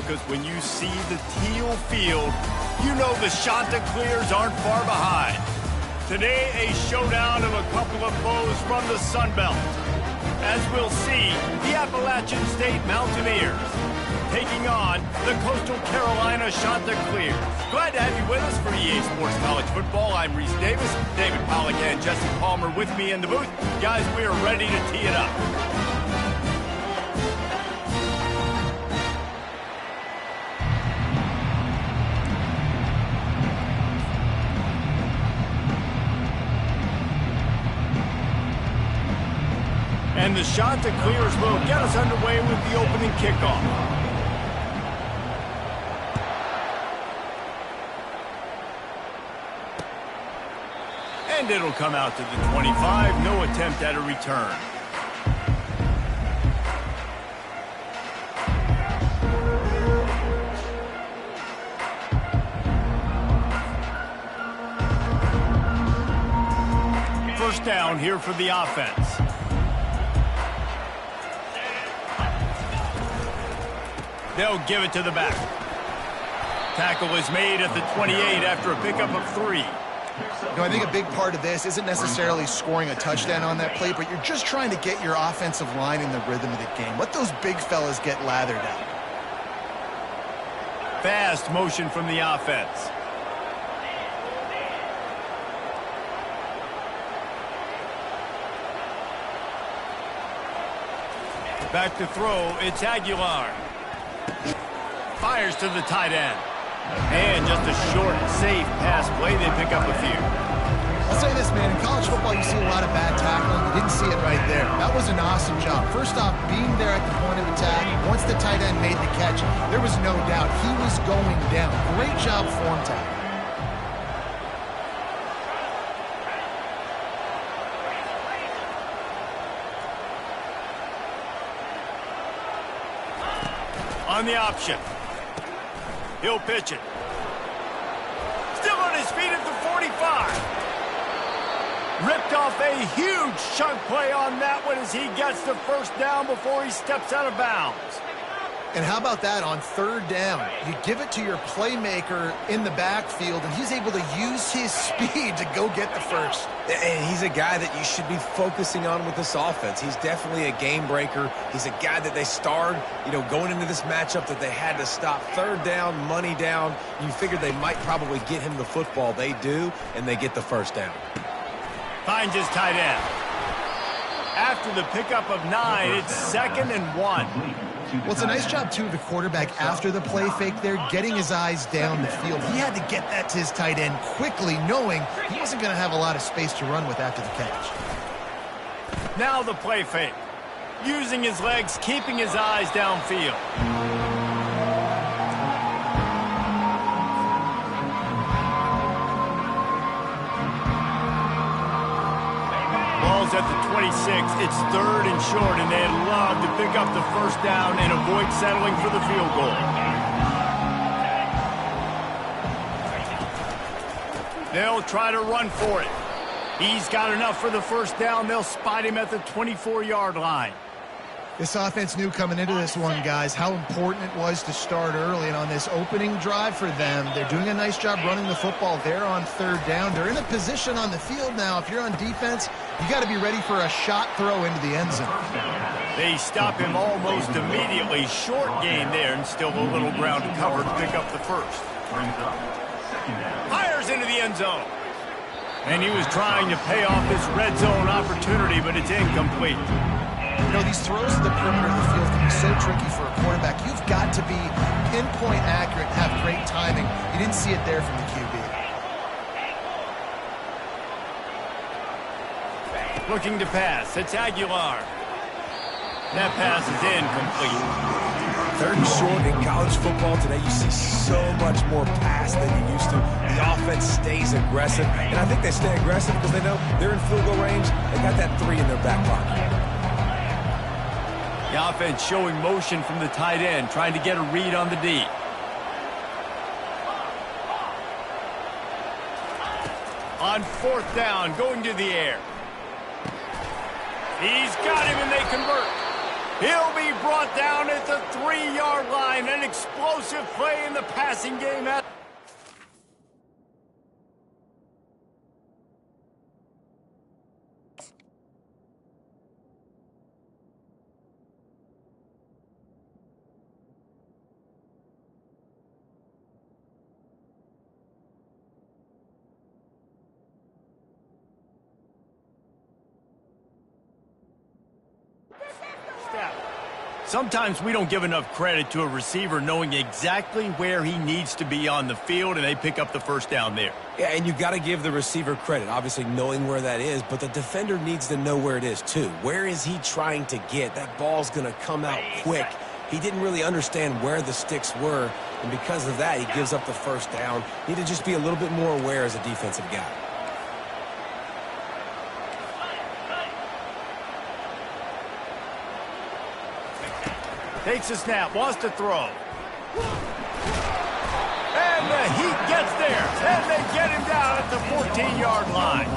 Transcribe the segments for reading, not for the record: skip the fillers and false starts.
because when you see the teal field, you know the Chanticleers aren't far behind. Today, a showdown of a couple of foes from the Sun Belt. As we'll see, the Appalachian State Mountaineers taking on the Coastal Carolina Chanticleers. Glad to have you with us for EA Sports College Football. I'm Reese Davis, David Pollack and Jesse Palmer with me in the booth. Guys, we are ready to tee it up. And the Chanticleers will get us underway with the opening kickoff. And it'll come out to the 25. No attempt at a return. First down here for the offense. They'll give it to the back. Tackle is made at the 28 after a pickup of 3. You know, I think a big part of this isn't necessarily scoring a touchdown on that play, but you're just trying to get your offensive line in the rhythm of the game. Let those big fellas get lathered out. Fast motion from the offense. Back to throw, it's Aguilar. Fires to the tight end. And just a short, safe pass play. They pick up a few. I'll say this, man. In college football, you see a lot of bad tackling. You didn't see it right there. That was an awesome job. First off, being there at the point of attack. Once the tight end made the catch, there was no doubt he was going down. Great job form tackle. On the option. He'll pitch it. Still on his feet at the 45. Ripped off a huge chunk play on that one as he gets the first down before he steps out of bounds. And how about that on third down? You give it to your playmaker in the backfield, and he's able to use his speed to go get the first. And he's a guy that you should be focusing on with this offense. He's definitely a game breaker. He's a guy that they starred, going into this matchup that they had to stop. Third down, money down. You figured they might probably get him the football. They do, and they get the first down. Finds his tight end. After the pickup of 9, it's 2nd and 1. Well, it's a nice job, too, of the quarterback after the play fake there, getting his eyes down the field. He had to get that to his tight end quickly, knowing he wasn't going to have a lot of space to run with after the catch. Now the play fake. Using his legs, keeping his eyes downfield. Ball's at the 26. It's 3rd and short, and they'd love to pick up the first down and avoid settling for the field goal. They'll try to run for it. He's got enough for the first down. They'll spot him at the 24-yard line. This offense knew coming into this one, guys, how important it was to start early. And on this opening drive for them, they're doing a nice job running the football there on third down. They're in a position on the field now. If you're on defense, you got to be ready for a shot throw into the end zone. They stop him almost immediately. Short gain there, and still a little ground to cover to pick up the first. Fires into the end zone. And he was trying to pay off this red zone opportunity, but it's incomplete. These throws to the perimeter of the field can be so tricky for a quarterback. You've got to be pinpoint accurate and have great timing. You didn't see it there from the QB. Looking to pass. It's Aguilar. That pass is incomplete. 3rd and short in college football today, you see so much more pass than you used to. The offense stays aggressive, and I think they stay aggressive because they know they're in field goal range. They got that 3 in their back pocket. The offense showing motion from the tight end, trying to get a read on the D. On 4th down, going to the air. He's got him, and they convert. He'll be brought down at the 3-yard line. An explosive play in the passing game. Sometimes we don't give enough credit to a receiver knowing exactly where he needs to be on the field, and they pick up the first down there. Yeah, and you got to give the receiver credit, obviously knowing where that is, but the defender needs to know where it is too. Where is he trying to get? That ball's going to come out quick. He didn't really understand where the sticks were, and because of that, he gives up the first down. Need to just be a little bit more aware as a defensive guy. Takes a snap, wants to throw. And the heat gets there, and they get him down at the 14-yard line.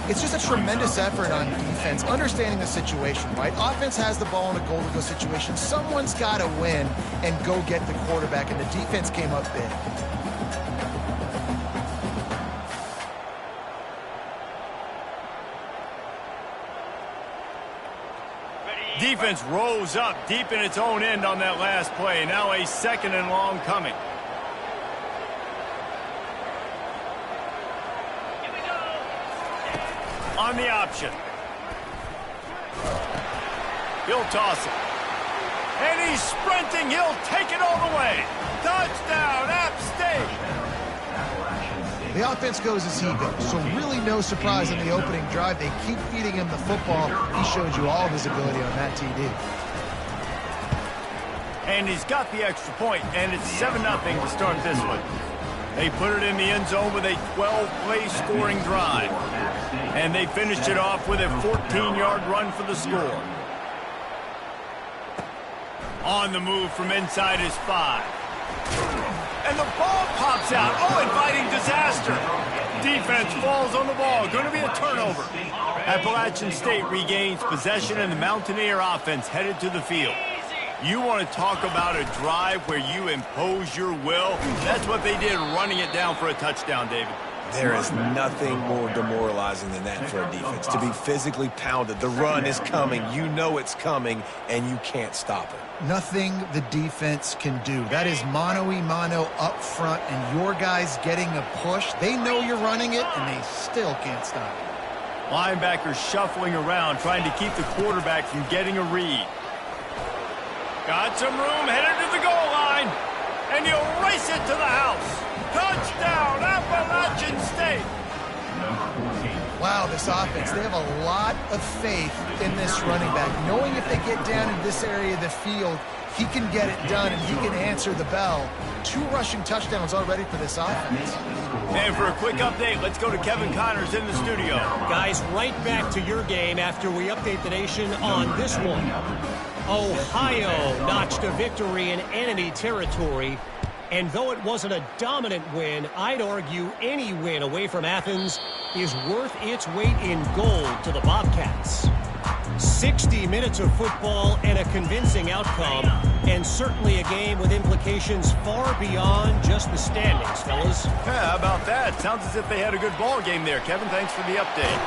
It's just a tremendous effort on defense, understanding the situation, right? Offense has the ball in a goal-to-go situation. Someone's got to win and go get the quarterback, and the defense came up big. Defense rose up deep in its own end on that last play. Now a 2nd and long coming. On the option. He'll toss it. And he's sprinting. He'll take it all the way. Touchdown, App State. The offense goes as he goes, so really no surprise in the opening drive. They keep feeding him the football. He showed you all of his ability on that TD. And he's got the extra point, and it's 7-0 to start this one. They put it in the end zone with a 12-play scoring drive. And they finished it off with a 14-yard run for the score. On the move from inside his 5. And the ball pops out. Oh, inviting disaster. Defense falls on the ball. Going to be a turnover. Appalachian State regains possession, and the Mountaineer offense headed to the field. You want to talk about a drive where you impose your will? That's what they did, running it down for a touchdown, David. There is nothing more demoralizing than that for a defense, to be physically pounded. The run is coming. You know it's coming, and you can't stop it. Nothing the defense can do. That is mano-a-mano up front, and your guys getting a push. They know you're running it, and they still can't stop it. Linebackers shuffling around, trying to keep the quarterback from getting a read. Got some room, headed to the goal line, and he'll race it to the house. Touchdown, Appalachian State. Wow, this offense, they have a lot of faith in this running back, knowing if they get down in this area of the field, he can get it done and he can answer the bell. 2 rushing touchdowns already for this offense. And for a quick update, let's go to Kevin Connors in the studio. Guys, right back to your game after we update the nation on this one. Ohio notched a victory in enemy territory. And though it wasn't a dominant win, I'd argue any win away from Athens is worth its weight in gold to the Bobcats. 60 minutes of football and a convincing outcome, and certainly a game with implications far beyond just the standings, fellas. Yeah, how about that? Sounds as if they had a good ball game there. Kevin, thanks for the update.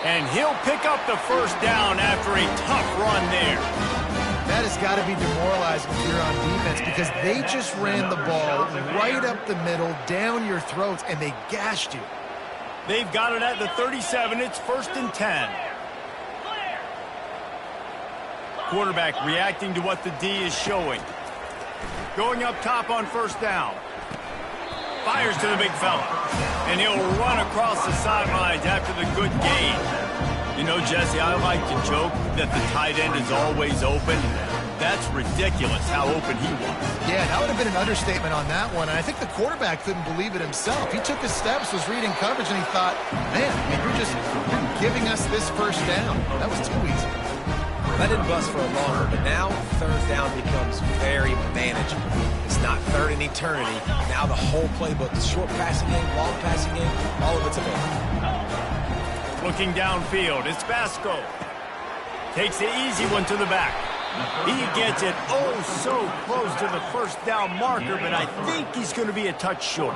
And he'll pick up the first down after a tough run there. That has got to be demoralizing if you're on defense, because they just ran the ball right up the middle, down your throats, and they gashed you. They've got it at the 37. It's 1st and 10. Quarterback reacting to what the D is showing. Going up top on first down. Fires to the big fella. And he'll run across the sidelines after the good gain. You know, Jesse, I like to joke that the tight end is always open. That's ridiculous how open he was. Yeah, that would have been an understatement on that one. And I think the quarterback couldn't believe it himself. He took his steps, was reading coverage, and he thought, man, you're giving us this first down. That was too easy. That didn't bust for a longer, but now 3rd down becomes very manageable. It's not 3rd in eternity. Now the whole playbook, the short passing game, long passing game, all of it's available. Looking downfield, it's Vasco. Takes the easy one to the back. He gets it oh so close to the first down marker, but I think he's going to be a touch short.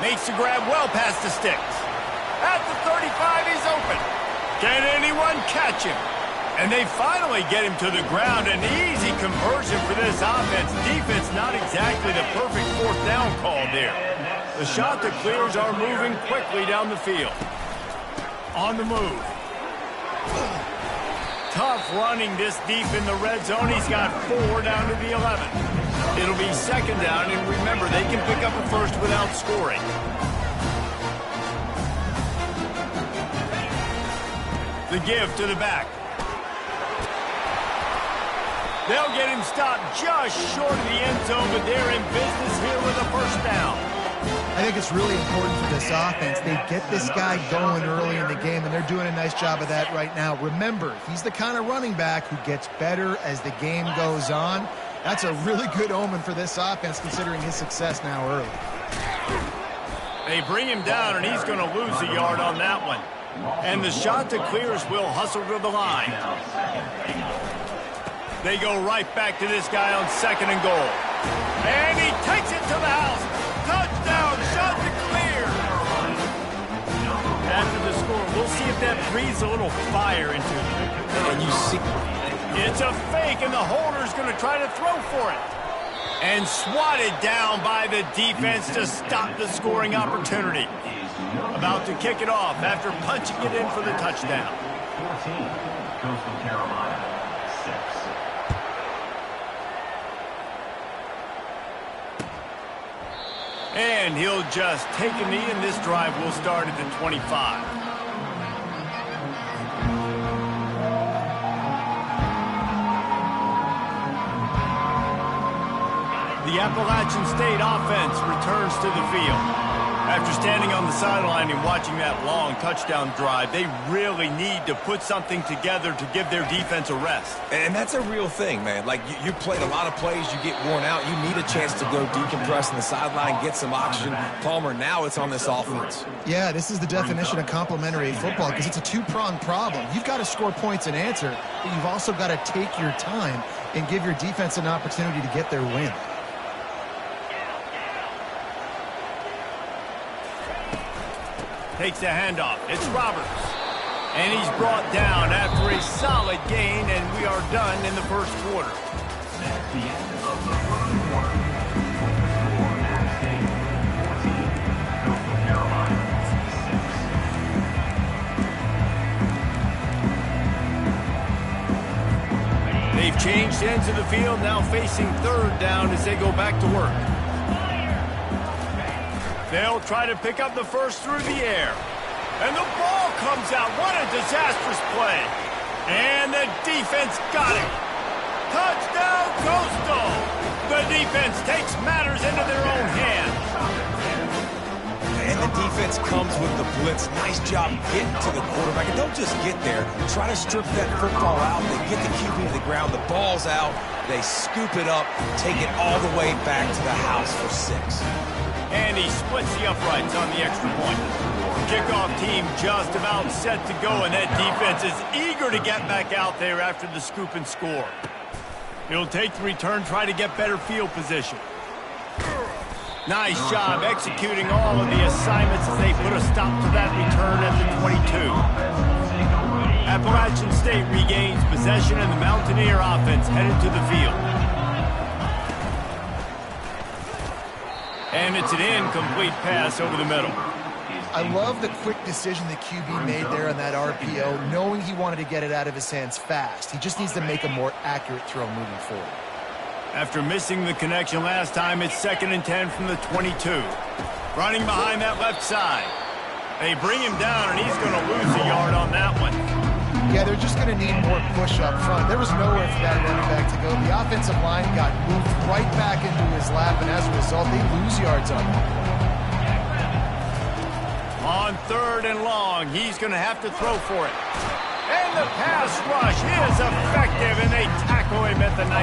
Makes the grab well past the sticks. At the 35, he's open. Can anyone catch him? And they finally get him to the ground. An easy conversion for this offense. Defense not exactly the perfect fourth down call there. The shot that clears are moving quickly down the field. On the move. Tough running this deep in the red zone. He's got 4 down to the 11. It'll be second down, and remember, they can pick up a first without scoring. The give to the back. They'll get him stopped just short of the end zone, but they're in business here with a first down. I think it's really important for this offense. They get this guy going early in the game, and they're doing a nice job of that right now. Remember, he's the kind of running back who gets better as the game goes on. That's a really good omen for this offense, considering his success now early. They bring him down, and he's going to lose a yard on that one. And the shot that clears will hustle to the line. They go right back to this guy on second and goal. And he takes it to the house. Touchdown, shot to clear. After the score, we'll see if that breathes a little fire into it. And you see... It's a fake, and the holder's going to try to throw for it. And swatted down by the defense to stop the scoring opportunity. About to kick it off after punching it in for the touchdown. 14, Coastal Carolina, 6. And he'll just take a knee, and this drive will start at the 25. The Appalachian State offense returns to the field. After standing on the sideline and watching that long touchdown drive, they really need to put something together to give their defense a rest. And that's a real thing, man. Like, you played a lot of plays, you get worn out, you need a chance to go decompress on the sideline, get some oxygen. Palmer, now it's on this offense. Yeah, this is the definition of complementary football, because it's a two-pronged problem. You've got to score points and answer, but you've also got to take your time and give your defense an opportunity to get their win. Takes the handoff. It's Roberts. And he's brought down after a solid gain, and we are done in the first quarter. That's the end of the first quarter. For Ncaa State, 14, Coastal Carolina, 6. They've changed ends of the field, now facing third down as they go back to work. They'll try to pick up the first through the air. And the ball comes out. What a disastrous play. And the defense got it. Touchdown, Coastal. The defense takes matters into their own hands. And the defense comes with the blitz. Nice job getting to the quarterback. And don't just get there. Try to strip that football out. They get the QB to the ground. The ball's out. They scoop it up, take it all the way back to the house for 6. And he splits the uprights on the extra point. Kickoff team just about set to go, and that defense is eager to get back out there after the scoop and score. He'll take the return, try to get better field position. Nice job executing all of the assignments as they put a stop to that return at the 22. Appalachian State regains possession, and the Mountaineer offense headed to the field. And it's an incomplete pass over the middle. I love the quick decision the QB made there on that RPO, knowing he wanted to get it out of his hands fast. He just needs to make a more accurate throw moving forward. After missing the connection last time, it's 2nd and 10 from the 22. Running behind that left side. They bring him down, and he's going to lose a yard on that one. Yeah, they're just going to need more push up front. There was nowhere for that running back to go. The offensive line got moved right back into his lap, and as a result, they lose yards on that play. On 3rd and long, he's going to have to throw for it. And the pass rush is effective, and they tackle tackle him at the 19.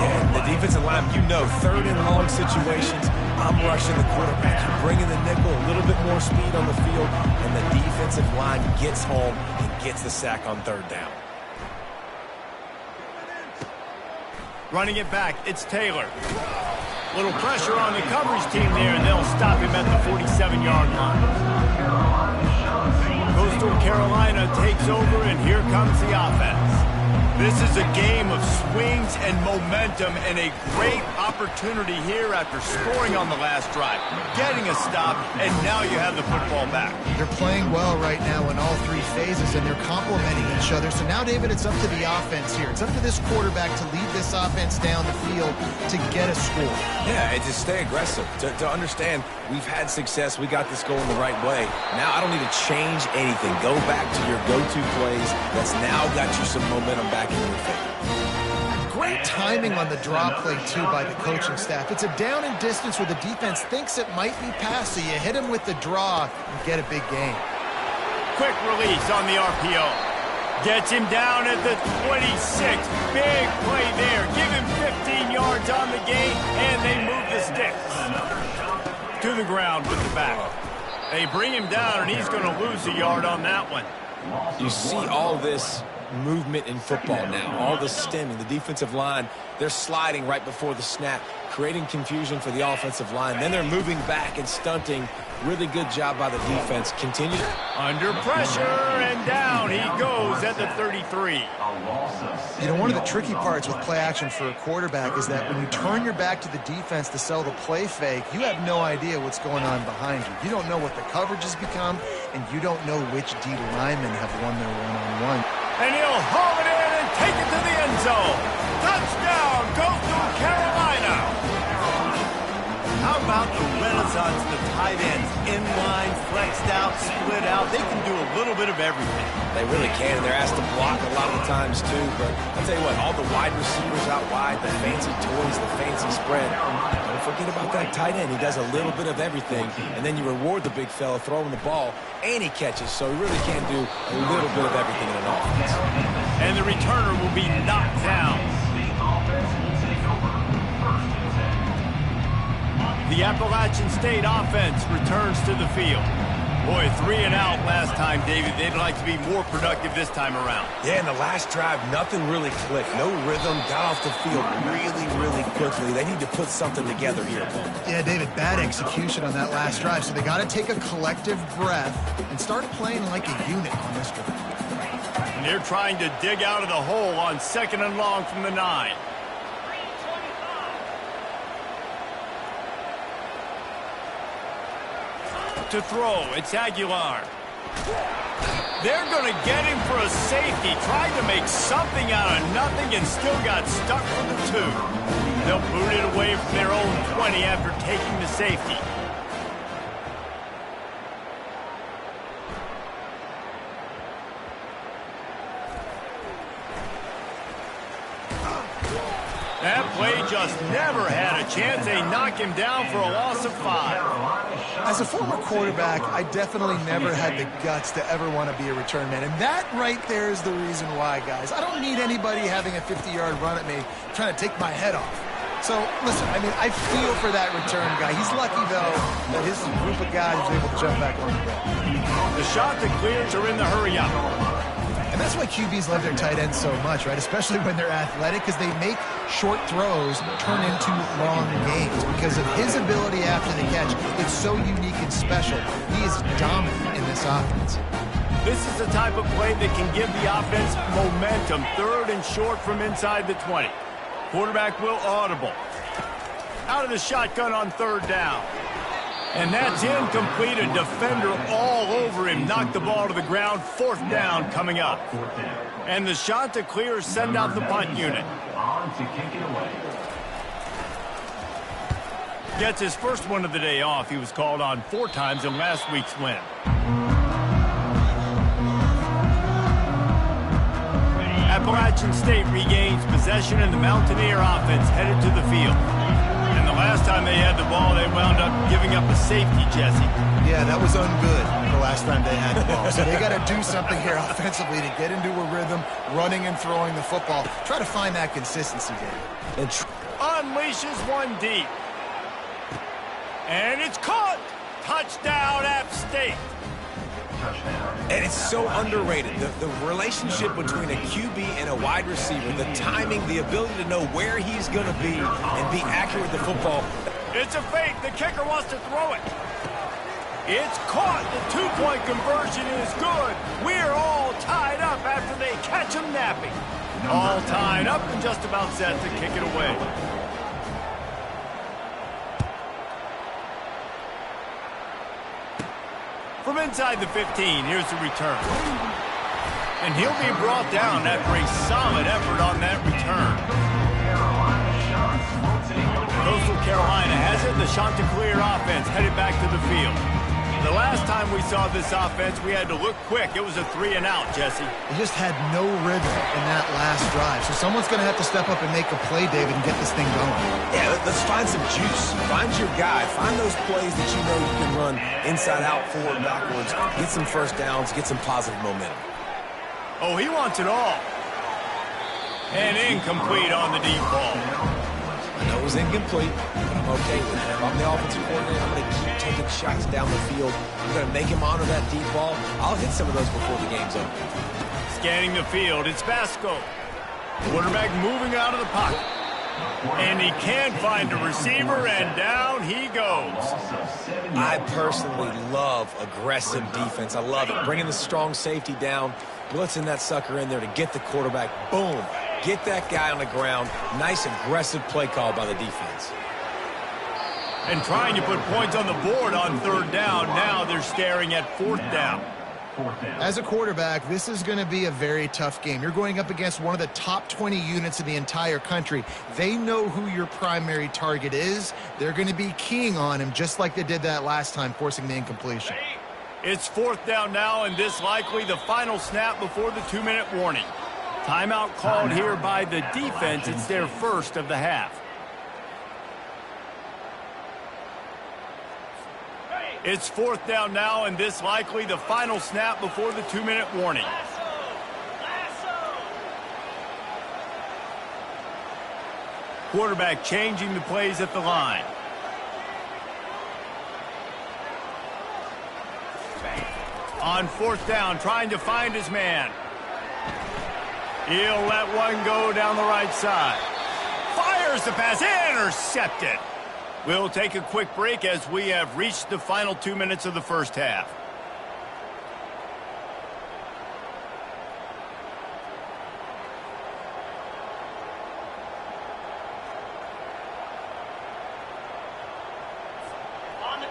Yeah, the defensive line, you know, third and long situations, I'm rushing the quarterback. You're bringing the nickel, a little bit more speed on the field, and the defensive line gets home and gets the sack on third down. Running it back, it's Taylor. Little pressure on the coverage team there, and they'll stop him at the 47-yard line. Coastal Carolina takes over, and here comes the offense. This is a game of swings and momentum, and a great opportunity here after scoring on the last drive, getting a stop, and now you have the football back. They're playing well right now in all three phases, and they're complementing each other. So now, David, it's up to the offense here. It's up to this quarterback to lead this offense down the field to get a score. Yeah, and to stay aggressive, to understand we've had success, we got this going the right way. Now I don't need to change anything. Go back to your go-to plays. That's now got you some momentum back in your favor. Great timing on the draw play, too, by the coaching staff. It's a down and distance where the defense thinks it might be pass, so you hit him with the draw and get a big gain. Quick release on the RPO. Gets him down at the 26. Big play there. Give him 15 yards on the gain, and they move the sticks to the ground with the back. They bring him down, and he's going to lose a yard on that one. You see all this movement in football now, all the stemming, the defensive line, they're sliding right before the snap, creating confusion for the offensive line. Then they're moving back and stunting. Really good job by the defense. Continue. Under pressure, and down he goes at the 33. You know, one of the tricky parts with play action for a quarterback is that when you turn your back to the defense to sell the play fake, you have no idea what's going on behind you. You don't know what the coverage has become, and you don't know which D linemen have won their one-on-one. And he'll haul it in and take it to the end zone. Touchdown, Coastal Carolina. How about the renaissance of the tight ends? Inline, flexed out, split out. They can do a little bit of everything. They really can, and they're asked to block a lot of the times, too. But I'll tell you what, all the wide receivers out wide, the fancy toys, the fancy spread. Don't forget about that tight end. He does a little bit of everything, and then you reward the big fella throwing the ball, and he catches. So he really can do a little bit of everything in an offense. And the returner will be knocked down. The Appalachian State offense returns to the field. Boy, 3 and out last time, David. They'd like to be more productive this time around. Yeah, in the last drive, nothing really clicked. No rhythm, got off the field really quickly. They need to put something together here. Yeah, David, bad execution on that last drive, so they got to take a collective breath and start playing like a unit on this drive. And they're trying to dig out of the hole on 2nd and long from the 9. To throw, it's Aguilar. They're going to get him for a safety. Tried to make something out of nothing and still got stuck for the 2. They'll boot it away from their own 20 after taking the safety. That play just never had a chance. They knock him down for a loss of 5. As a former quarterback, I definitely never had the guts to ever want to be a return man. And that right there is the reason why, guys. I don't need anybody having a 50-yard run at me trying to take my head off. So, listen, I mean, I feel for that return guy. He's lucky, though, that his group of guys is able to jump back on the ball. The shot that clears are in the hurry-up. And that's why QBs love their tight ends so much, right? Especially when they're athletic, because they make short throws turn into long games. Because of his ability after the catch, it's so unique and special. He is dominant in this offense. This is the type of play that can give the offense momentum. 3rd and short from inside the 20. Quarterback will audible. Out of the shotgun on 3rd down. And that's incomplete. A defender all over him. Knocked the ball to the ground. 4th down coming up. And the shot to clear send out the punt unit. Gets his first one of the day off. He was called on 4 times in last week's win. Appalachian State regains possession, and the Mountaineer offense headed to the field. And the last time they had the ball, they wound up giving up a safety, Jesse. Yeah, that was ungood the last time they had the ball. So they got to do something here offensively to get into a rhythm, running and throwing the football. Try to find that consistency, David. Unleashes one deep. And it's caught. Touchdown, App State. And it's so underrated. The relationship between a QB and a wide receiver, the timing, the ability to know where he's going to be and be accurate with the football. It's a fake. The kicker wants to throw it. It's caught. The two-point conversion is good. We're all tied up after they catch him napping. All tied up and just about set to kick it away. From inside the 15, here's the return. And he'll be brought down after a solid effort on that return. Coastal Carolina has it. The Chanticleer offense headed back to the field. The last time we saw this offense, we had to look quick. It was a 3-and-out, Jesse. They just had no rhythm in that last drive. So someone's going to have to step up and make a play, David, and get this thing going. Yeah, let's find some juice. Find your guy. Find those plays that you know you can run inside out, forward, backwards. Get some first downs. Get some positive momentum. Oh, he wants it all. And incomplete on the deep ball. I know it was incomplete, but I'm okay with it. If I'm the offensive coordinator, I'm going to keep taking shots down the field. I'm going to make him honor that deep ball. I'll hit some of those before the game's over. Scanning the field, it's Vasco. Quarterback moving out of the pocket. And he can't find a receiver, and down he goes. I personally love aggressive defense. I love it. Bringing the strong safety down, blitzing that sucker in there to get the quarterback. Boom. Get that guy on the ground. Nice aggressive play call by the defense. And trying to put points on the board on third down. Now they're staring at fourth down. As a quarterback, this is going to be a very tough game. You're going up against one of the top 20 units in the entire country. They know who your primary target is. They're going to be keying on him just like they did that last time, forcing the incompletion. It's fourth down now, and this likely the final snap before the 2-minute warning. Timeout called here by the defense. It's their first of the half. It's fourth down now, and this likely the final snap before the 2-minute warning. Quarterback changing the plays at the line. On fourth down, trying to find his man. He'll let one go down the right side. Fires the pass, intercepted. We'll take a quick break as we have reached the final 2 minutes of the first half.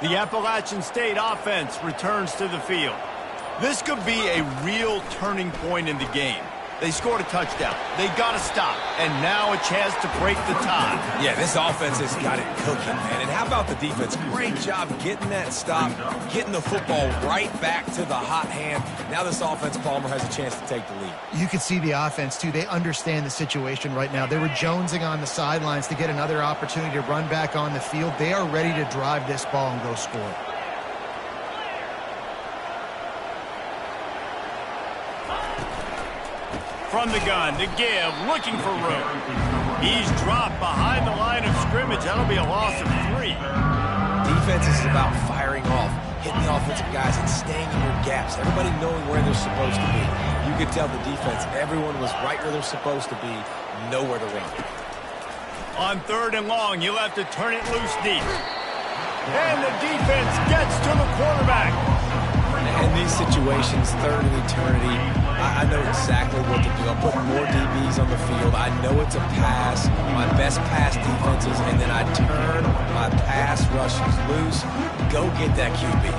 The Appalachian State offense returns to the field. This could be a real turning point in the game. They scored a touchdown. They got to stop. And now a chance to break the tie. Yeah, this offense has got it cooking, man. And how about the defense? Great job getting that stop, getting the football right back to the hot hand. Now this offense, Palmer, has a chance to take the lead. You can see the offense, too. They understand the situation right now. They were jonesing on the sidelines to get another opportunity to run back on the field. They are ready to drive this ball and go score. From the gun to give, looking for room. He's dropped behind the line of scrimmage. That'll be a loss of 3. Defense is about firing off, hitting the offensive guys and staying in your gaps. Everybody knowing where they're supposed to be. You could tell the defense, everyone was right where they're supposed to be, nowhere to run. On third and long, you'll have to turn it loose deep. And the defense gets to the quarterback. In these situations, third and eternity, I know exactly what to do. I'm putting more DBs on the field. I know it's a pass, my best pass defenses, and then I turn my pass rushes loose. Go get that QB.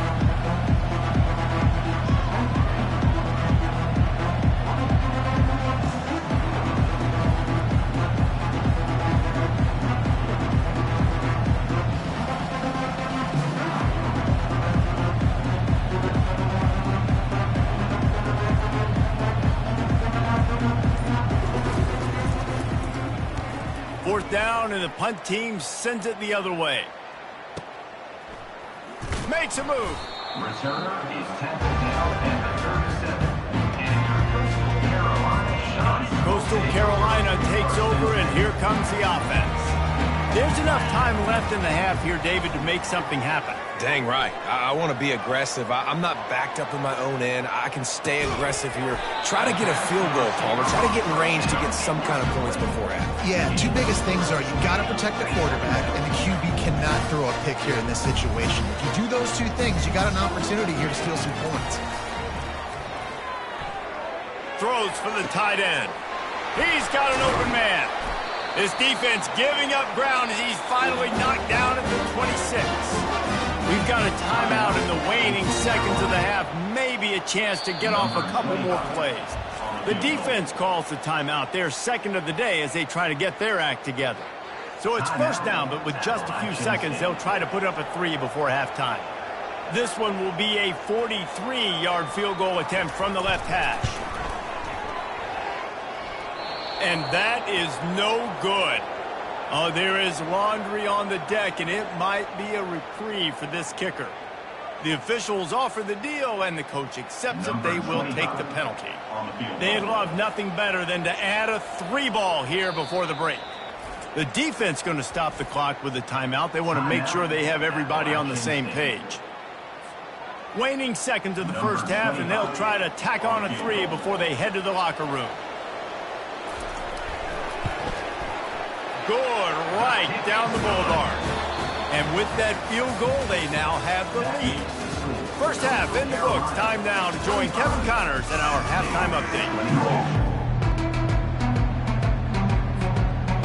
Fourth down, and the punt team sends it the other way. Makes a move. Returner is tackled. Coastal Carolina takes over, and here comes the offense. There's enough time left in the half here, David, to make something happen. Dang right. I want to be aggressive. I'm not backed up in my own end. I can stay aggressive here. Try to get a field goal, Palmer. Try to get in range to get some kind of points before half. Yeah, two biggest things are you've got to protect the quarterback, and the QB cannot throw a pick here in this situation. If you do those two things, you got an opportunity here to steal some points. Throws for the tight end. He's got an open man. This defense giving up ground as he's finally knocked down at the 26. We've got a timeout in the waning seconds of the half. Maybe a chance to get off a couple more plays. The defense calls the timeout. They're second of the day as they try to get their act together. So it's first down, but with just a few seconds, they'll try to put up a 3 before halftime. This one will be a 43-yard field goal attempt from the left hash. And that is no good. Oh, there is laundry on the deck, and it might be a reprieve for this kicker. The officials offer the deal, and the coach accepts it. They will take the penalty. They'd love nothing better than to add a 3-ball here before the break. The defense going to stop the clock with a timeout. They want to make sure they have everybody on the same page. Waning seconds of the first half, and they'll try to tack on a 3 before they head to the locker room. Good, right down the boulevard. And with that field goal, they now have the lead. First half in the books. Time now to join Kevin Connors in our halftime update.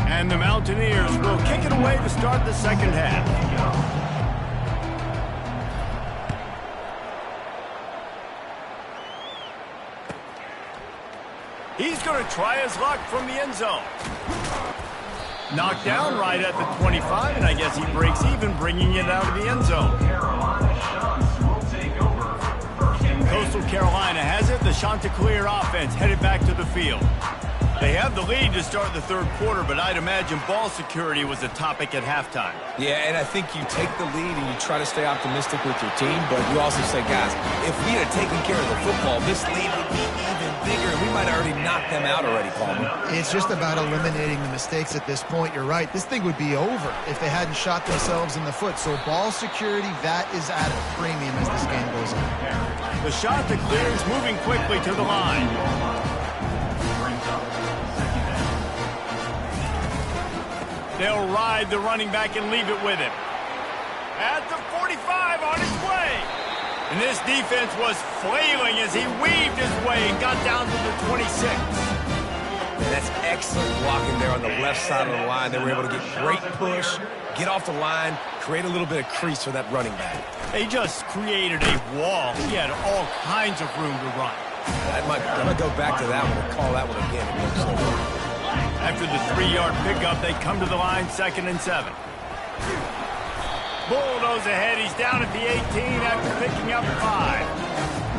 And the Mountaineers will kick it away to start the second half. He's going to try his luck from the end zone. Knocked down right at the 25, and I guess he breaks even, bringing it out of the end zone. Coastal Carolina has it. The Chanticleer offense headed back to the field. They have the lead to start the third quarter, but I'd imagine ball security was a topic at halftime. Yeah, and I think you take the lead and you try to stay optimistic with your team, but you also say, guys, if we had taken care of the football, this lead would be even bigger. We might have already knocked them out already, Palmer. It's just about eliminating the mistakes at this point. You're right. This thing would be over if they hadn't shot themselves in the foot. So ball security, that is at a premium as this game goes on. The Chanticleer is moving quickly to the line. They'll ride the running back and leave it with him. At the 45 on his way. And this defense was flailing as he weaved his way and got down to the 26. And that's excellent blocking there on the left side of the line. They were able to get great push, get off the line, create a little bit of crease for that running back. They just created a wall. He had all kinds of room to run. I'm going to go back to that one and call that one again. It looks so good. After the 3-yard pickup, they come to the line, 2nd and 7. Bulldoze ahead. He's down at the 18 after picking up 5.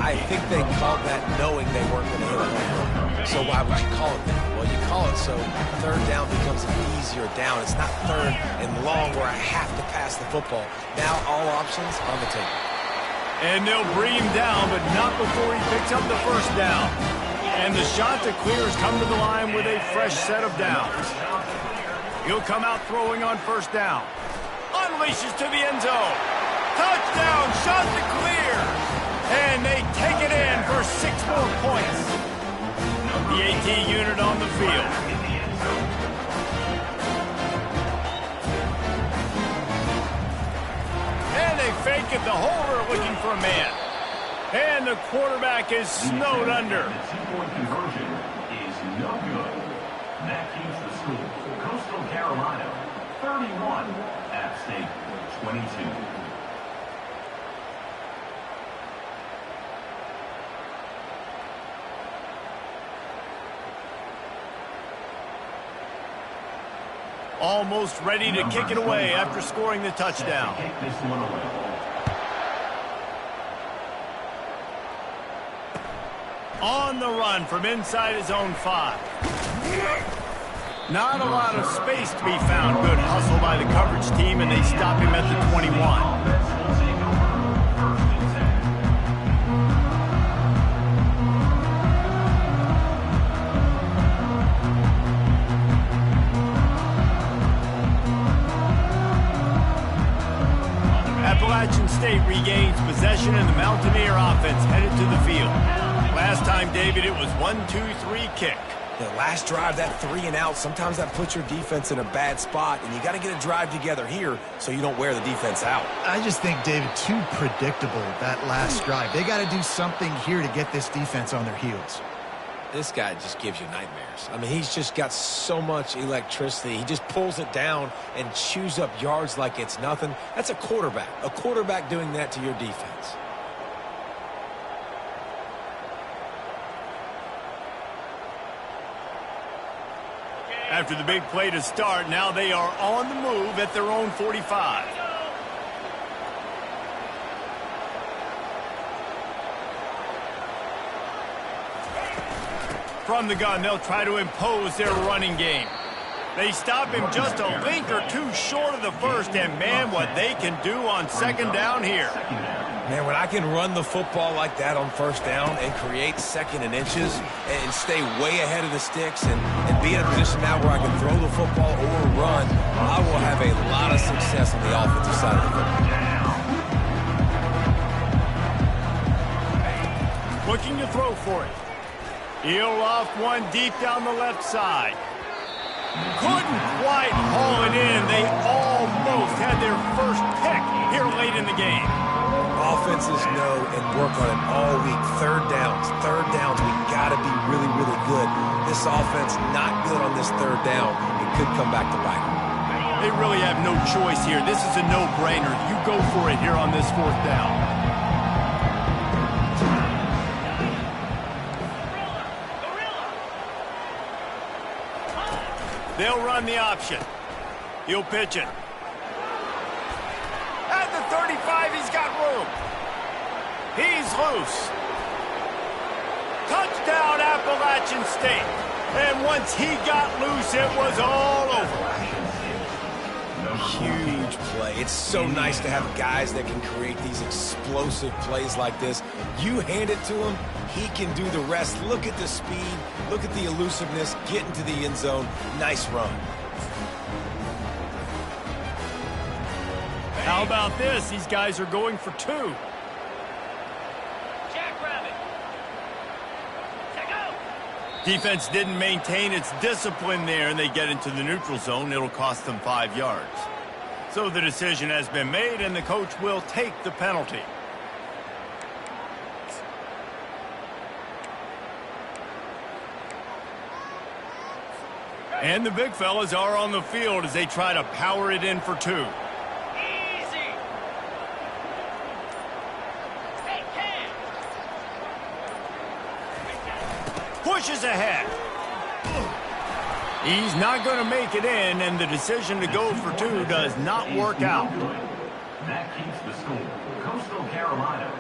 I think they called that knowing they weren't going to hit it. So why would you call it that? Well, you call it so third down becomes an easier down. It's not third and long where I have to pass the football. Now all options on the table. And they'll bring him down, but not before he picks up the first down. And the Chanticleers come to the line with a fresh set of downs. He'll come out throwing on first down. Unleashes to the end zone. Touchdown, Chanticleer! And they take it in for 6 more points. The AT unit on the field. And they fake it. The holder looking for a man. And the quarterback is snowed under. The two-point conversion is no good. That keeps the score. Coastal Carolina, 31. App State, 22. Almost ready to kick it away after scoring the touchdown. Kick this one away. On the run from inside his own 5. Not a lot of space to be found. Good hustle by the coverage team, and they stop him at the 21. State regains possession and the Mountaineer offense headed to the field. Last time, David, it was 1-2-3 kick. The last drive, that 3-and-out, sometimes that puts your defense in a bad spot, and you got to get a drive together here so you don't wear the defense out. I just think, David, too predictable, that last drive. They got to do something here to get this defense on their heels. This guy just gives you nightmares. I mean, he's just got so much electricity. He just pulls it down and chews up yards like it's nothing. That's a quarterback doing that to your defense. After the big play to start, now they are on the move at their own 45. From the gun, they'll try to impose their running game. They stop him just a link or two short of the first, and man, what they can do on second down here. Man, when I can run the football like that on first down and create second and inches and stay way ahead of the sticks and be in a position now where I can throw the football or run, I will have a lot of success on the offensive side of the football. Looking to throw for it. He'll off one deep down the left side. Couldn't quite haul it in. They almost had their first pick here late in the game. Offenses know and work on it all week. Third downs, we got to be really, really good. This offense not good on this third down. It could come back to bite them. They really have no choice here. This is a no-brainer. You go for it here on this fourth down. They'll run the option. He'll pitch it. At the 35, he's got room. He's loose. Touchdown, Appalachian State. And once he got loose, it was all over. Huge play. It's so nice to have guys that can create these explosive plays like this. You hand it to him, he can do the rest. Look at the speed. Look at the elusiveness. Get into the end zone. Nice run. How about this? These guys are going for two. Defense didn't maintain its discipline there, and they get into the neutral zone. It'll cost them 5 yards. So the decision has been made, and the coach will take the penalty. And the big fellas are on the field as they try to power it in for two. Pushes ahead. He's not going to make it in, and the decision to go for two does not work out. That keeps the score. Coastal Carolina,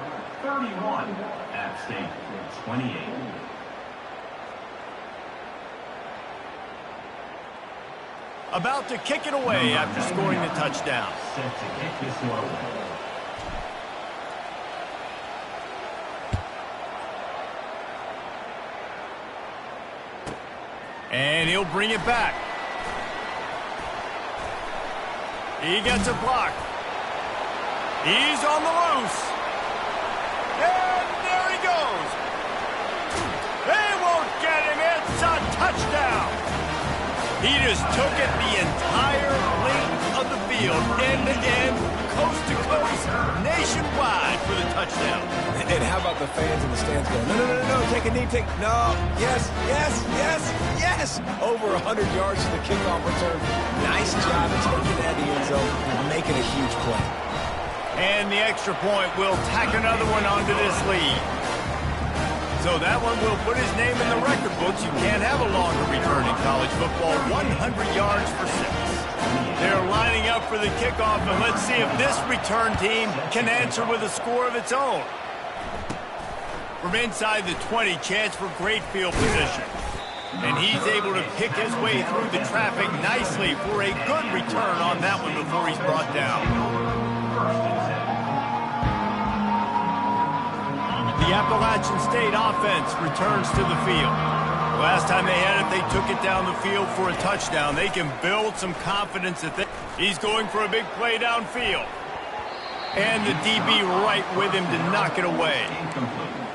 31. App State, 28. About to kick it away after scoring the touchdown. Set to kick this one away. And he'll bring it back. He gets a block. He's on the loose. And there he goes. They won't get him. It's a touchdown. He just took it the entire length of the field, end to end, coast to coast, nationwide for the touchdown. And how about the fans in the stands going, no, take a knee, no, yes. Over 100 yards to the kickoff return. Nice job taking that in the end zone and making a huge play. And the extra point will tack another one onto this lead. So that one will put his name in the record books. You can't have a longer return in college football. 100 yards for 6. They're lining up for the kickoff, and let's see if this return team can answer with a score of its own. From inside the 20, chance for great field position. And he's able to pick his way through the traffic nicely for a good return on that one before he's brought down. The Appalachian State offense returns to the field. Last time they had it, they took it down the field for a touchdown. They can build some confidence that he's going for a big play downfield. And the DB right with him to knock it away.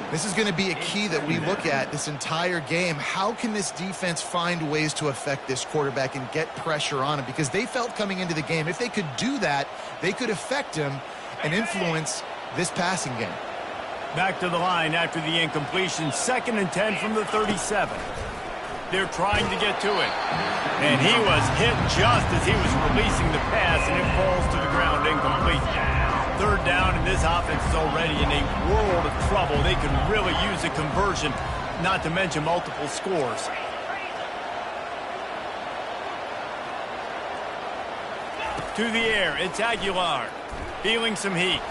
This is going to be a key that we look at this entire game. How can this defense find ways to affect this quarterback and get pressure on him? Because they felt coming into the game, if they could do that, they could affect him and influence this passing game. Back to the line after the incompletion. 2nd and 10 from the 37. They're trying to get to it. And he was hit just as he was releasing the pass, and it falls to the ground incomplete. 3rd down, and this offense is already in a world of trouble. They can really use a conversion, not to mention multiple scores. To the air, it's Aguilar. Feeling some heat.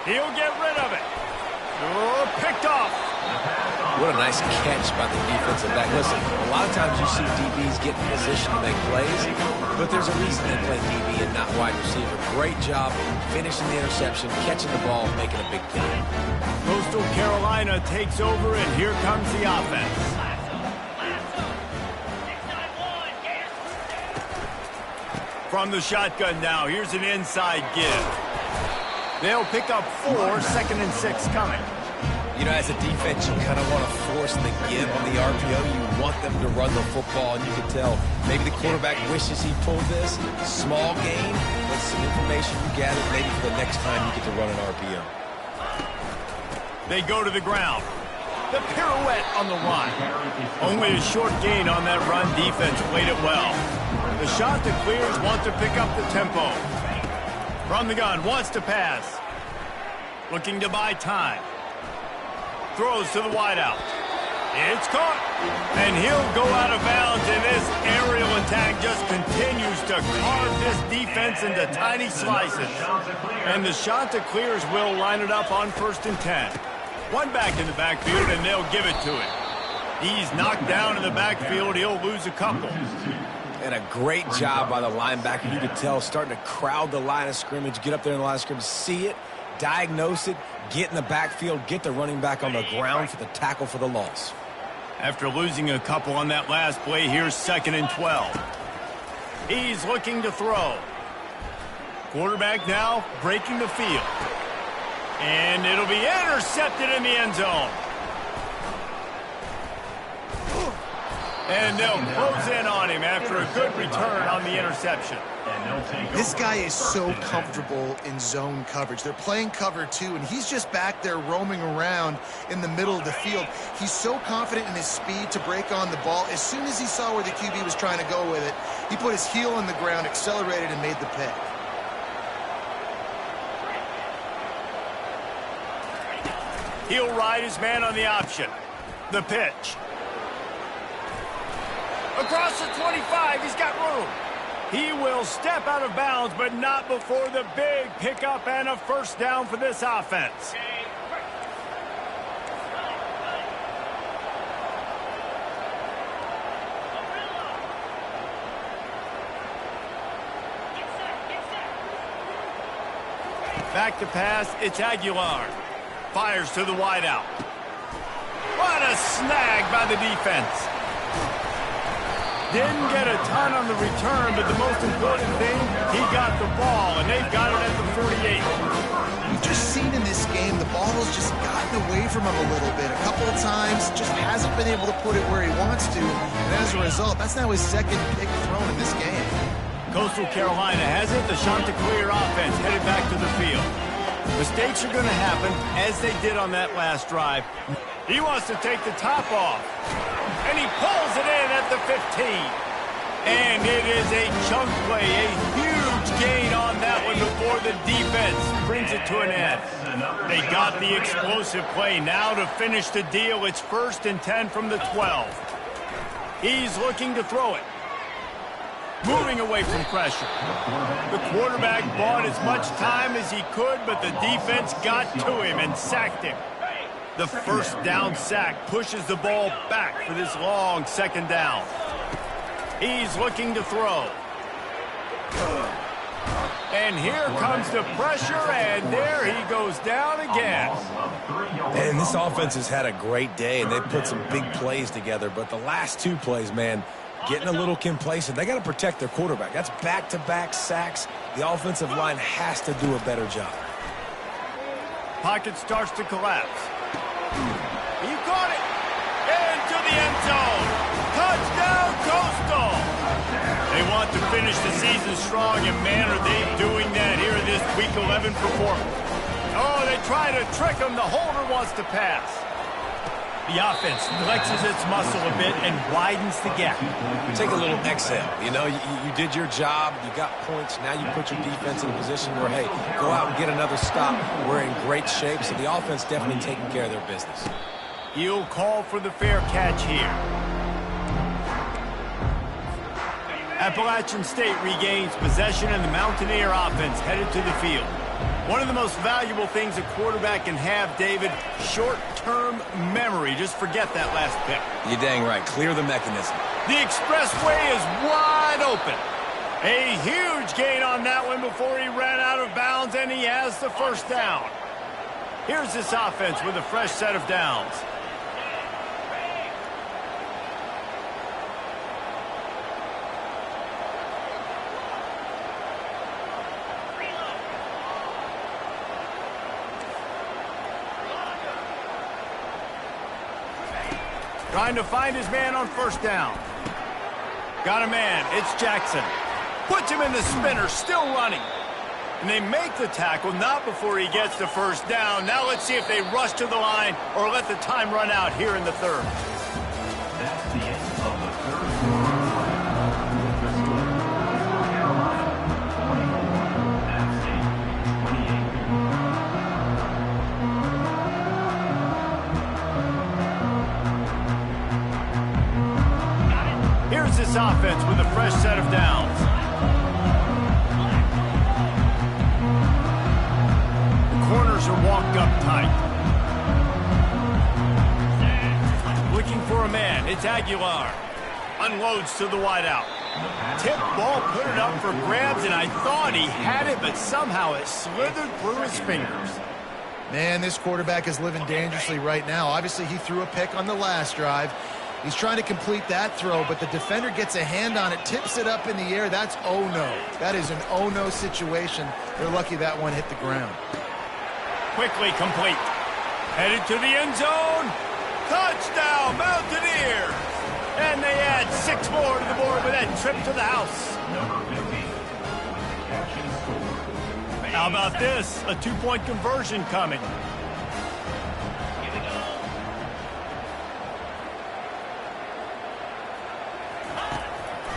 He'll get rid of it. Oh, picked off. What a nice catch by the defensive back. Listen, a lot of times you see DBs get in position to make plays, but there's a reason they play DB and not wide receiver. Great job finishing the interception, catching the ball, making a big play. Coastal Carolina takes over, and here comes the offense. From the shotgun now, here's an inside give. They'll pick up 4, 2nd and 6 coming. You know, as a defense, you kind of want to force the give on the RPO. You want them to run the football, and you can tell maybe the quarterback wishes he pulled this. Small gain, but some information you gather maybe for the next time you get to run an RPO. They go to the ground. The pirouette on the run. Only a short gain on that run. Defense played it well. The shot that clears wants to pick up the tempo. From the gun, wants to pass. Looking to buy time. Throws to the wideout. It's caught. And he'll go out of bounds, and this aerial attack just continues to carve this defense into tiny slices. And the shot that clears will line it up on 1st and 10. One back in the backfield, and they'll give it to him. He's knocked down in the backfield. He'll lose a couple. And a great job by the linebacker. You could tell starting to crowd the line of scrimmage, get up there in the line of scrimmage, see it, diagnose it, get in the backfield, get the running back on the ground for the tackle for the loss. After losing a couple on that last play, here's 2nd and 12. He's looking to throw. Quarterback now breaking the field. And it'll be intercepted in the end zone. And they'll close in on him after a good return on the interception. This guy is so comfortable in zone coverage. They're playing cover 2, and he's just back there roaming around in the middle of the field. He's so confident in his speed to break on the ball. As soon as he saw where the QB was trying to go with it, he put his heel on the ground, accelerated, and made the pick. He'll ride his man on the option. The pitch. Across the 25, he's got room. He will step out of bounds, but not before the big pickup and a 1st down for this offense. Back to pass, it's Aguilar. Fires to the wideout. What a snag by the defense. Didn't get a ton on the return, but the most important thing, he got the ball, and they've got it at the 48. We've just seen in this game, the ball has just gotten away from him a little bit. A couple of times, just hasn't been able to put it where he wants to, and as a result, that's now his 2nd pick thrown in this game. Coastal Carolina has it. The Chanticleer offense headed back to the field. Mistakes are going to happen, as they did on that last drive. He wants to take the top off. And he pulls it in at the 15. And it is a chunk play, a huge gain on that one before the defense brings it to an end. They got the explosive play. Now to finish the deal, it's 1st and 10 from the 12. He's looking to throw it. Moving away from pressure. The quarterback bought as much time as he could, but the defense got to him and sacked him. The 1st down sack pushes the ball back for this long 2nd down. He's looking to throw. And here comes the pressure, and there he goes down again. And this offense has had a great day, and they've put some big plays together, but the last 2 plays, man, getting a little complacent. They got to protect their quarterback. That's back-to-back sacks. The offensive line has to do a better job. pocket starts to collapse. He caught it. Into the end zone. Touchdown, Coastal. They want to finish the season strong, and man, are they doing that here in this Week 11 performance. Oh, they try to trick him. The holder wants to pass. The offense flexes its muscle a bit and widens the gap. Take a little exhale. You know, you did your job. You got points. Now you put your defense in a position where, hey, go out and get another stop. We're in great shape, so the offense definitely taking care of their business. He'll call for the fair catch here. Appalachian State regains possession, and the Mountaineer offense headed to the field. One of the most valuable things a quarterback can have, David, short-term memory. Just forget that last pick. You're dang right. Clear the mechanism. The expressway is wide open. A huge gain on that one before he ran out of bounds, and he has the first down. Here's this offense with a fresh set of downs. Trying to find his man on first down. Got a man. It's Jackson. Puts him in the spinner, still running. And they make the tackle, not before he gets the first down. Now let's see if they rush to the line or let the time run out here in the third. That's the end of the third quarter. The score, Coastal Carolina 20, App State 28. Here's this offense with a fresh set of downs. The corners are walked up tight. Looking for a man. It's Aguilar. Unloads to the wideout. Tip ball, put it up for grabs, and I thought he had it, but somehow it slithered through his fingers. Man, this quarterback is living dangerously right now. Obviously, he threw a pick on the last drive. He's trying to complete that throw, but the defender gets a hand on it, tips it up in the air. That's oh-no. That is an oh-no situation. They're lucky that one hit the ground. Quickly complete. Headed to the end zone. Touchdown, Mountaineers! And they add 6 more to the board with that trip to the house. Number 15. Catch and score. How about this? A 2-point conversion coming.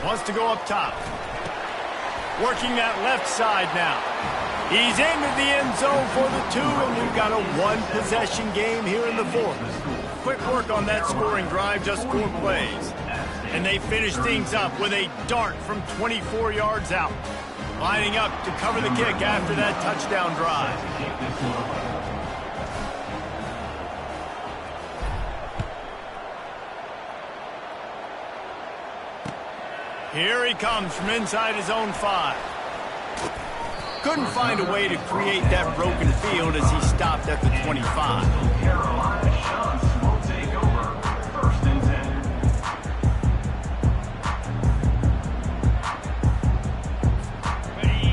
Wants to go up top. Working that left side now. He's into the end zone for the 2, and we've got a 1-possession game here in the 4th. Quick work on that scoring drive, just 4 plays. And they finish things up with a dart from 24 yards out. Lining up to cover the kick after that touchdown drive. Here he comes from inside his own 5. Couldn't find a way to create that broken field as he stopped at the 25. Carolina shots will take over. First and 10.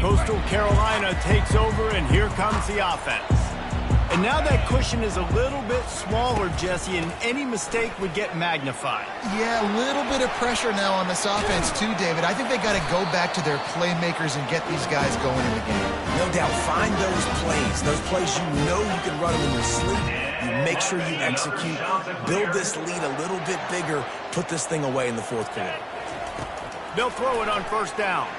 Coastal Carolina takes over, and here comes the offense. And now that cushion is a little bit smaller, Jesse, and any mistake would get magnified. Yeah, a little bit of pressure now on this offense too, David. I think they got to go back to their playmakers and get these guys going in the game. No doubt. Find those plays you know you can run them in your sleep. You make sure you execute. Build this lead a little bit bigger. Put this thing away in the 4th quarter. They'll throw it on first down.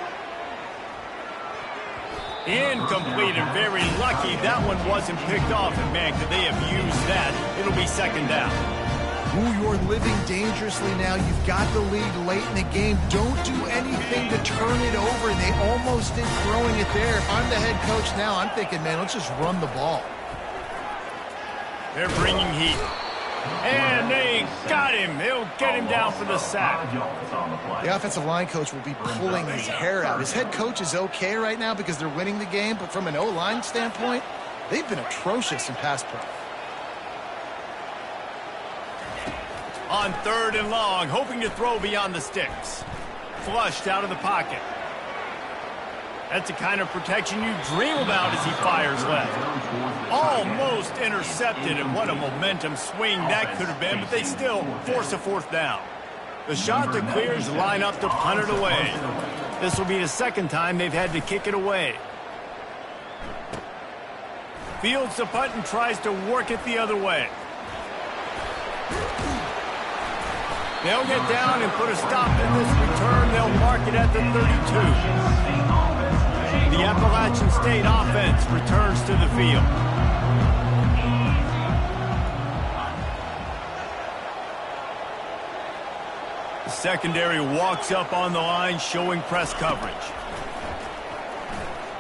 Incomplete, and very lucky that one wasn't picked off. And man, could they have used that? It'll be 2nd down. Ooh, you're living dangerously now. You've got the lead late in the game. Don't do anything to turn it over. They almost did throwing it there. If I'm the head coach now, I'm thinking, man, let's just run the ball. They're bringing heat. And they got him. They'll get him down for the sack. The offensive line coach will be pulling his hair out. His head coach is okay right now because they're winning the game, but from an O-line standpoint, they've been atrocious in pass pro. On 3rd and long, hoping to throw beyond the sticks. Flushed out of the pocket. That's the kind of protection you dream about as he fires left. Almost intercepted, and what a momentum swing that could have been, but they still force a fourth down. The shot that clears line up to punt it away. This will be the second time they've had to kick it away. Fields the punt and tries to work it the other way. They'll get down and put a stop in this return. They'll mark it at the 32. The Appalachian State offense returns to the field. The secondary walks up on the line, showing press coverage.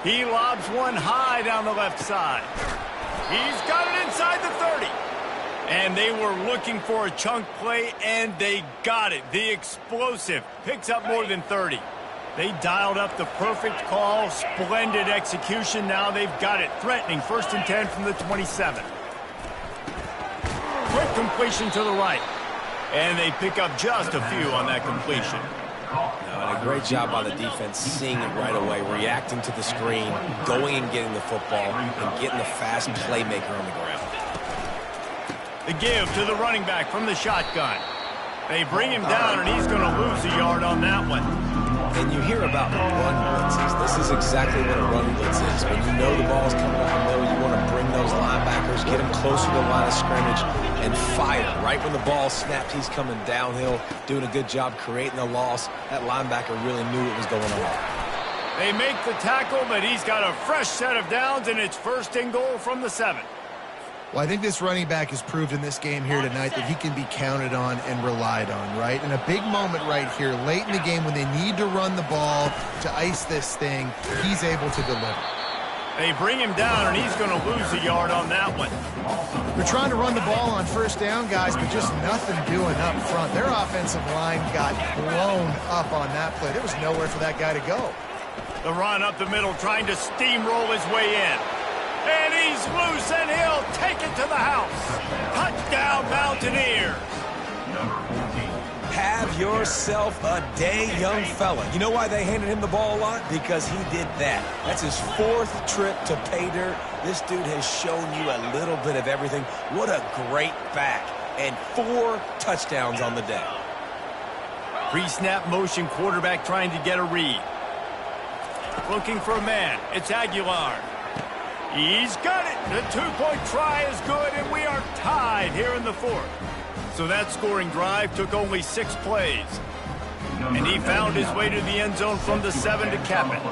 He lobs one high down the left side. He's got it inside the 30. And they were looking for a chunk play, and they got it. The explosive picks up more than 30. They dialed up the perfect call. Splendid execution. Now they've got it. Threatening 1st and 10 from the 27. Quick completion to the right. And they pick up just a few on that completion. And a great job by the defense, seeing it right away, reacting to the screen, going and getting the football, and getting the fast playmaker on the ground. The give to the running back from the shotgun. They bring him down, and he's going to lose a yard on that one. And you hear about run blitzes. This is exactly what a run blitz is. When you know the ball's coming up the middle, you want to bring those linebackers, get them closer to the line of scrimmage, and fire. Right when the ball snaps, he's coming downhill, doing a good job creating the loss. That linebacker really knew what was going on. They make the tackle, but he's got a fresh set of downs, and it's 1st and goal from the 7. Well, I think this running back has proved in this game here tonight that he can be counted on and relied on, right? And a big moment right here, late in the game when they need to run the ball to ice this thing, he's able to deliver. They bring him down, and he's going to lose a yard on that one. They're trying to run the ball on 1st down, guys, but just nothing doing up front. Their offensive line got blown up on that play. There was nowhere for that guy to go. The run up the middle, trying to steamroll his way in. And he's loose, and he'll take it to the house. Touchdown, Mountaineers. Have yourself a day, young fella. You know why they handed him the ball a lot? Because he did that. That's his 4th trip to pay dirt. This dude has shown you a little bit of everything. What a great back. And 4 touchdowns on the day. Pre-snap motion, quarterback trying to get a read. Looking for a man. It's Aguilar. He's got it. The 2-point try is good, and we are tied here in the 4th. So that scoring drive took only 6 plays. And he found his way to the end zone from the 7 to cap it.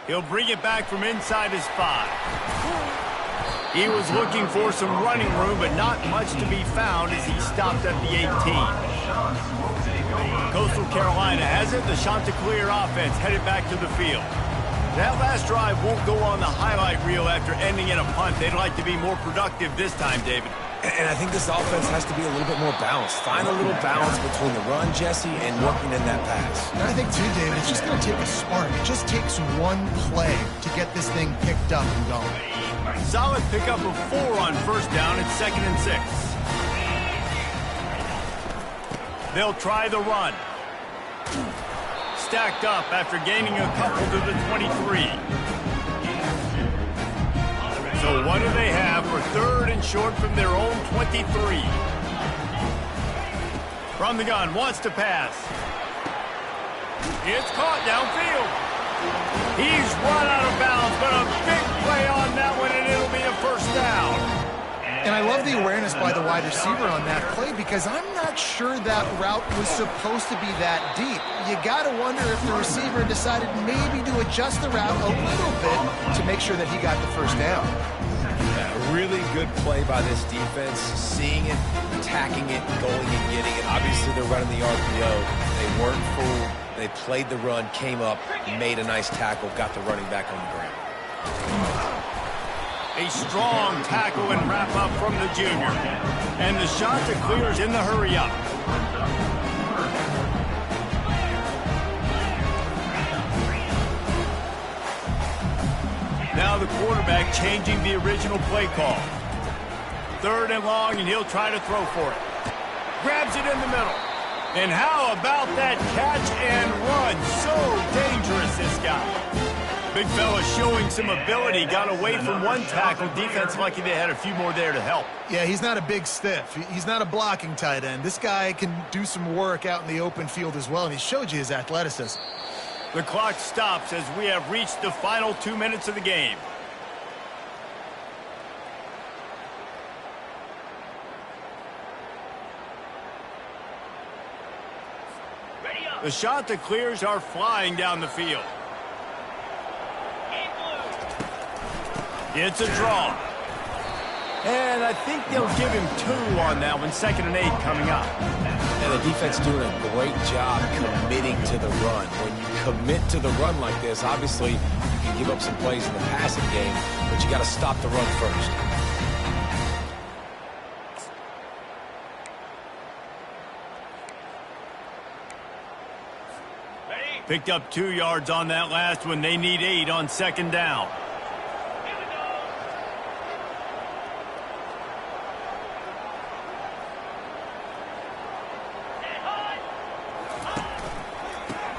He'll bring it back from inside his 5. He was looking for some running room, but not much to be found as he stopped at the 18. Coastal Carolina has it. The Chanticleer offense headed back to the field. That last drive won't go on the highlight reel after ending in a punt. They'd like to be more productive this time, David. And I think this offense has to be a little bit more balanced. Find a little balance between the run, Jesse, and working in that pass. And I think, too, David, it's just going to take a spark. It just takes one play to get this thing picked up and going. Solid pickup of 4 on 1st down. It's 2nd and 6. They'll try the run. Stacked up after gaining a couple to the 23. So what do they have for 3rd and short from their own 23? From the gun, wants to pass. It's caught downfield. He's run out of bounds, but a big play on that one, and it'll be a 1st down. And I love the awareness by the wide receiver on that play because I'm not sure that route was supposed to be that deep. You got to wonder if the receiver decided maybe to adjust the route a little bit to make sure that he got the 1st down. Yeah, really good play by this defense, seeing it, attacking it, going and getting it. Obviously, they're running the RPO. They weren't fooled. They played the run, came up, made a nice tackle, got the running back on the ground. A strong tackle and wrap up from the junior. And the Chanticleers in the hurry up. Now the quarterback changing the original play call. 3rd and long, and he'll try to throw for it. Grabs it in the middle. And how about that catch and run? So dangerous, this guy. Big fella showing some ability. Got away from one tackle. Defense lucky they had a few more there to help. Yeah, he's not a big stiff. He's not a blocking tight end. This guy can do some work out in the open field as well, and he showed you his athleticism. The clock stops as we have reached the final 2 minutes of the game. The Chanticleers are flying down the field. It's a draw. And I think they'll give him 2 on that one. 2nd and 8 coming up. And the defense doing a great job committing to the run. When you commit to the run like this, obviously you can give up some plays in the passing game, but you got to stop the run first. Picked up 2 yards on that last one. They need 8 on 2nd down.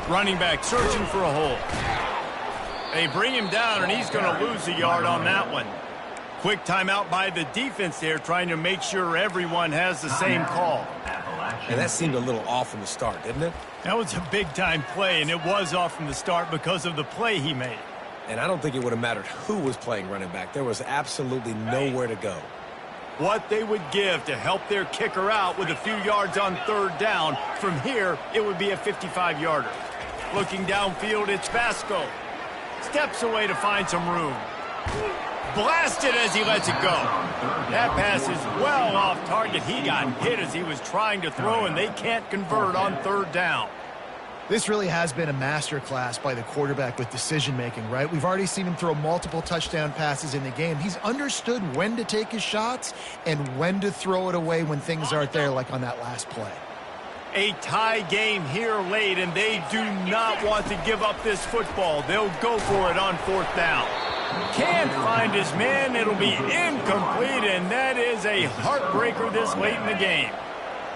Running back searching for a hole. They bring him down, and he's going to lose a yard on that one. Quick timeout by the defense there, trying to make sure everyone has the same call. And that seemed a little off from the start, didn't it? That was a big-time play, and it was off from the start because of the play he made. And I don't think it would have mattered who was playing running back. There was absolutely nowhere to go. What they would give to help their kicker out with a few yards on 3rd down. From here, it would be a 55-yarder. Looking downfield, it's Vasco. Steps away to find some room. Blasted as he lets it go. That pass is well off target. He got hit as he was trying to throw, and they can't convert on 3rd down. This really has been a masterclass by the quarterback with decision-making, right? We've already seen him throw multiple touchdown passes in the game. He's understood when to take his shots and when to throw it away when things aren't there, like on that last play. A tie game here late, and they do not want to give up this football. They'll go for it on 4th down. Can't find his man. It'll be incomplete, and that is a heartbreaker this late in the game.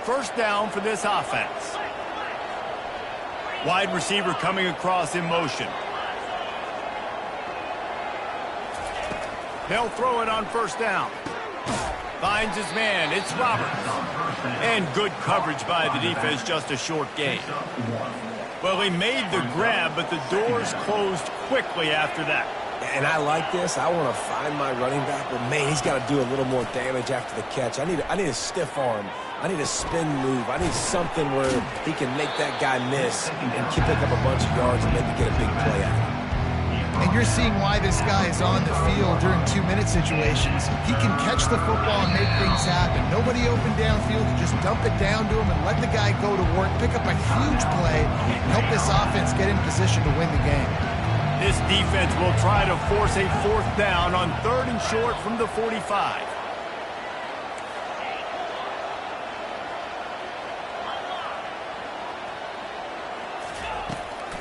1st down for this offense. Wide receiver coming across in motion. They'll throw it on 1st down. Finds his man. It's Roberts. And good coverage by the defense, just a short gain. Well, he made the grab, but the doors closed quickly after that. And I like this. I want to find my running back, but man, he's got to do a little more damage after the catch. I need a stiff arm. I need a spin move. I need something where he can make that guy miss and pick up a bunch of yards and maybe get a big play out of it. And you're seeing why this guy is on the field during 2-minute situations. He can catch the football and make things happen. Nobody open downfield. You just dump it down to him and let the guy go to work, pick up a huge play, and help this offense get in position to win the game. This defense will try to force a 4th down on 3rd and short from the 45.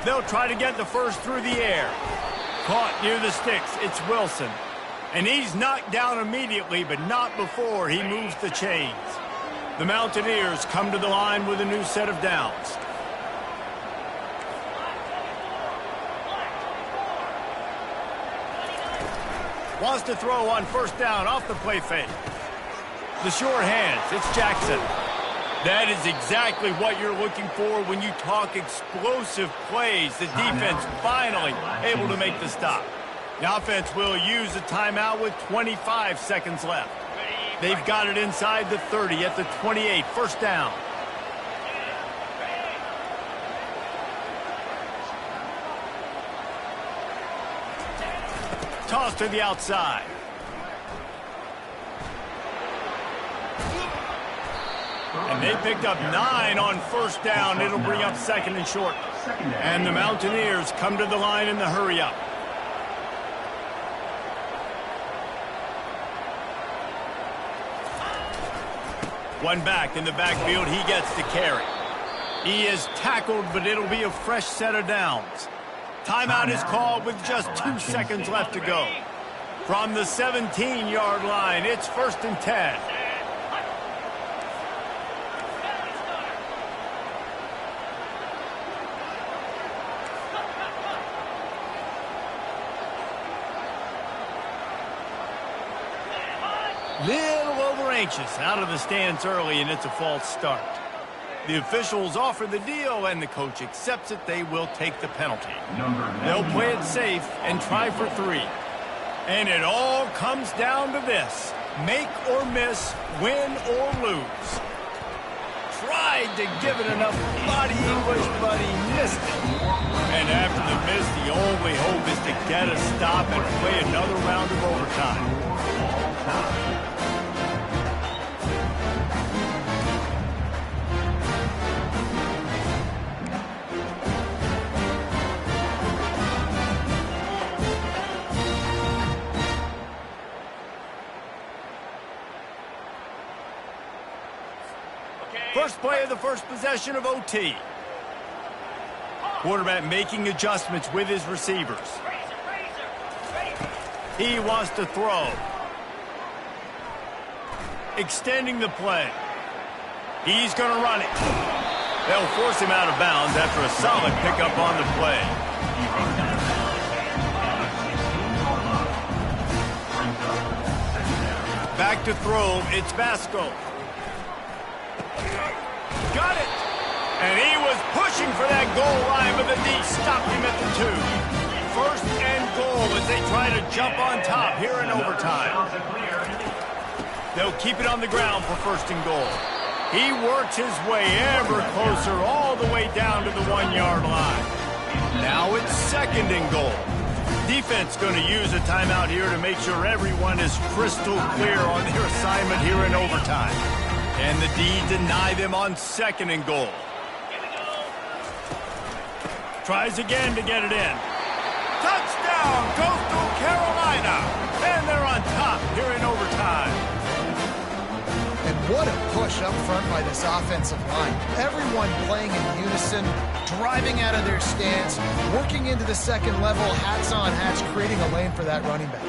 They'll try to get the first through the air. Caught near the sticks. It's Wilson. And he's knocked down immediately, but not before he moves the chains. The Mountaineers come to the line with a new set of downs. Wants to throw on 1st down off the play fake. The short hands. It's Jackson. That is exactly what you're looking for when you talk explosive plays. The defense finally able to make the stop. The offense will use a timeout with 25 seconds left. They've got it inside the 30 at the 28. 1st down. Toss to the outside. And they picked up 9 on 1st down. It'll bring up 2nd and short. And the Mountaineers come to the line in the hurry-up. One back in the backfield. He gets the carry. He is tackled, but it'll be a fresh set of downs. Timeout is called with just 2 seconds left to go. From the 17-yard line, it's 1st and 10. Little over anxious out of the stands early, and it's a false start. The officials offer the deal, and the coach accepts it. They will take the penalty. They'll play it safe and try for 3. And it all comes down to this. Make or miss, win or lose. Tried to give it enough body English, but he missed it. And after the miss, the only hope is to get a stop and play another round of overtime. First play of the first possession of OT. Quarterback making adjustments with his receivers. He wants to throw. Extending the play. He's going to run it. They'll force him out of bounds after a solid pickup on the play. Back to throw. It's Basco. Got it. And he was pushing for that goal line, but the D stopped him at the 2. First and goal as they try to jump on top here in overtime. They'll keep it on the ground for first and goal. He works his way ever closer all the way down to the 1-yard line. Now it's second and goal. Defense going to use a timeout here to make sure everyone is crystal clear on their assignment here in overtime. And the D deny them on second and goal. Tries again to get it in. Touchdown, Coastal Carolina. And they're on top here in overtime. And what a push up front by this offensive line. Everyone playing in unison, driving out of their stance, working into the second level, hats on hats, creating a lane for that running back.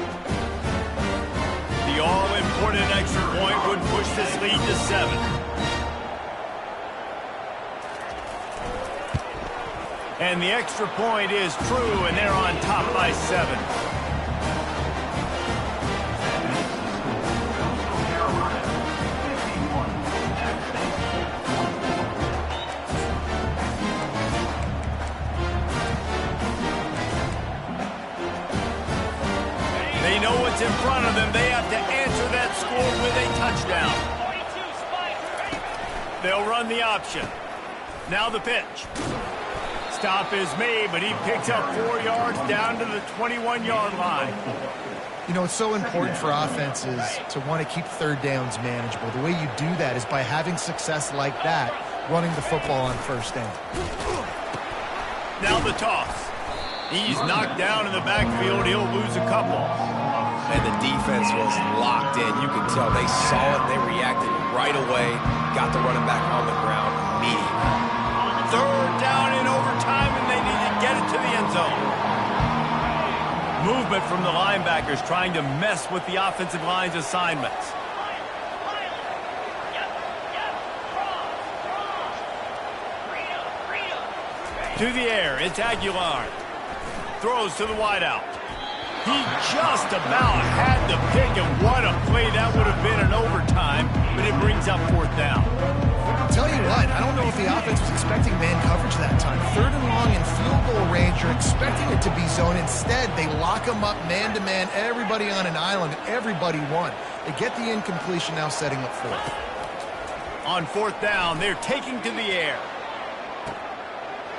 The all-important extra point would push this lead to 7. And the extra point is true, and they're on top by 7. They know what's in front of them. They have to answer that score with a touchdown. They'll run the option. Now the pitch. Stop is made, but he picks up 4 yards down to the 21-yard line. You know, it's so important for offenses to want to keep third downs manageable. The way you do that is by having success like that, running the football on first down. Now the toss. He's knocked down in the backfield. He'll lose a couple. And the defense was locked in. You can tell they saw it. They reacted right away. Got the running back on the ground immediately. Third down in overtime, and they need to get it to the end zone. Movement from the linebackers trying to mess with the offensive line's assignments. To the air, it's Aguilar. Throws to the wideout. He just about had the pick, and what a play that would have been in overtime, but it brings up 4th down. Tell you what, I don't know if the offense was expecting man coverage that time. 3rd and long in field goal range, you're expecting it to be zone. Instead, they lock them up man-to-man, everybody on an island, everybody won. They get the incompletion, now setting up 4th. On 4th down, they're taking to the air.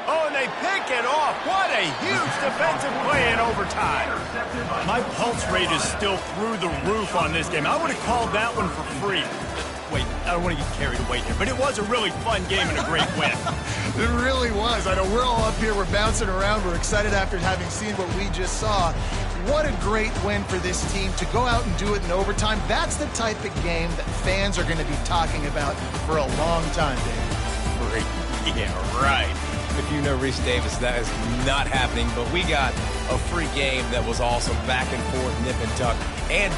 Oh, and they pick it off. What a huge defensive play in overtime. My pulse rate is still through the roof on this game. I would have called that one for free. Wait, I don't want to get carried away here, but it was a really fun game and a great win. It really was. I know we're all up here, we're bouncing around, we're excited after having seen what we just saw. What a great win for this team to go out and do it in overtime. That's the type of game that fans are going to be talking about for a long time, Dave. Great. Yeah, right. If you know Reese Davis, that is not happening, but we got a free game that was awesome, back and forth, nip and tuck, and